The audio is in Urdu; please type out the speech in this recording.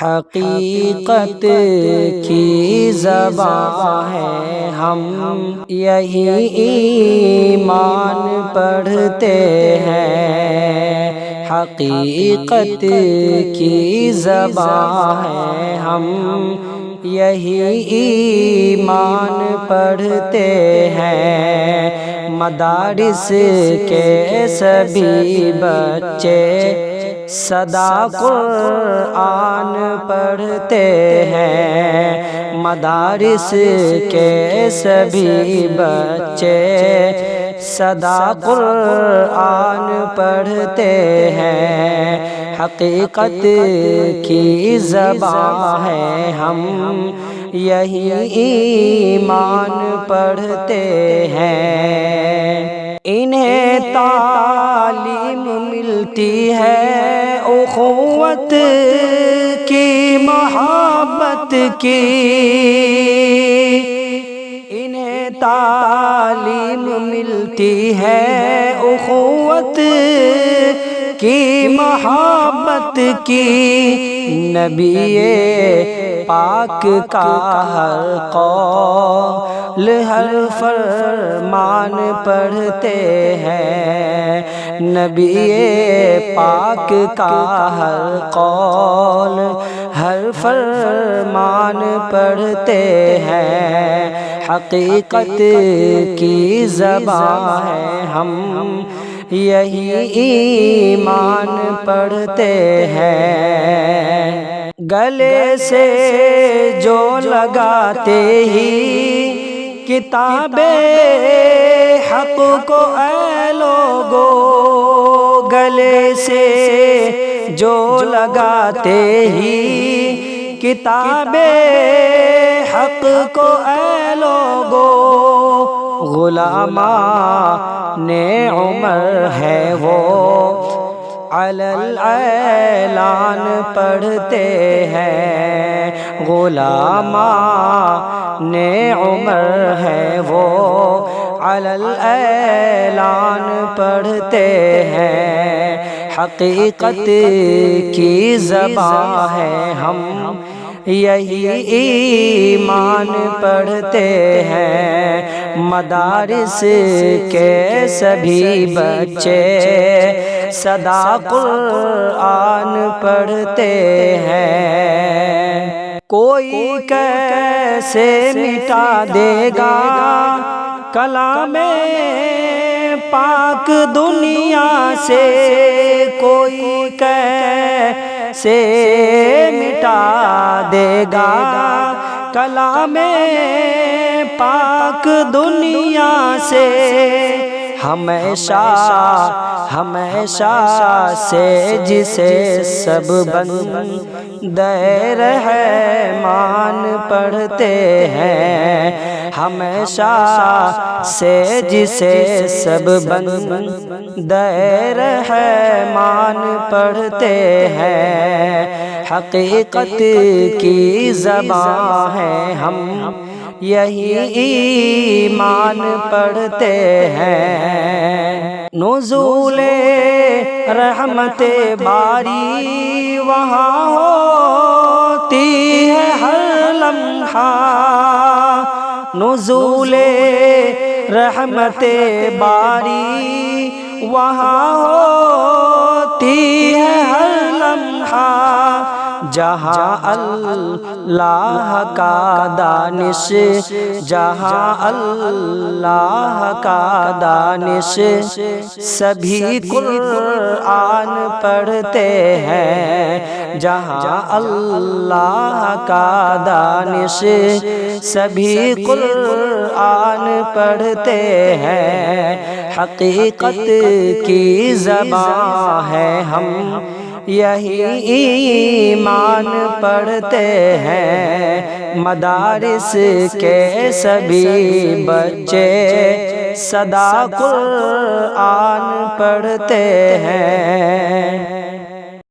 حقیقت کی زبان ہے، ہم یہی ایمان پڑھتے ہیں۔ حقیقت کی زبان ہے، ہم یہی ایمان پڑھتے ہیں۔ مدارس کے سبھی بچے سدا قرآن پڑھتے ہیں۔ مدارس کے سبھی بچے سدا قرآن پڑھتے ہیں۔ حقیقت کی زبان ہے، ہم یہی ایمان پڑھتے ہیں۔ انہیں تعلیم ملتی ہے اخوت کی، محبت کی۔ انہیں تعلیم ملتی ہے اخوت کی، محبت کی۔ نبی پاک کا ہر قول ہر فرمان پڑھتے ہیں۔ نبی پاک کا ہر قول ہر فرمان پڑھتے ہیں۔ حقیقت کی زبان ہے، ہم یہی ایمان پڑھتے ہیں۔ گلے سے جو لگاتے ہی کتاب حق کو اے لوگو، گلے سے جو لگاتے ہی کتاب حق کو اے لوگو، غلامان عمر ہے وہ علی الاعلان پڑھتے ہیں۔ غلامان عمر ہے وہ علی الاعلان پڑھتے ہیں۔ حقیقت کی زبان ہے، ہم یہی ایمان پڑھتے ہیں۔ مدارس کے سبھی بچے سدا قرآن پڑھتے ہیں۔ کوئی کیسے مٹا دے گا کلام پاک دنیا سے، کوئی کیسے مٹا دے گا کلام پاک دنیا سے۔ ہمیشہ ہمیشہ سے جسے سب بندے رحمان پڑھتے ہیں۔ ہمیشہ سے جسے سب بندے رحمان پڑھتے ہیں۔ حقیقت کی زبان ہے، ہم یہی ایمان پڑھتے ہیں۔ نزول رحمت باری وہاں ہوتی ہے ہر لمحہ، نزول رحمت باری وہاں ہوتی ہے ہر لمحہ۔ جہاں اللہ کا دانش، جہاں اللہ کا دانش، سبھی قرآن پڑھتے ہیں۔ جہاں اللہ کا دانش، سبھی قرآن پڑھتے ہیں۔ حقیقت کی زبان ہے، ہم یہی ایمان پڑھتے ہیں۔ مدارس کے سبھی بچے سدا قرآن پڑھتے ہیں۔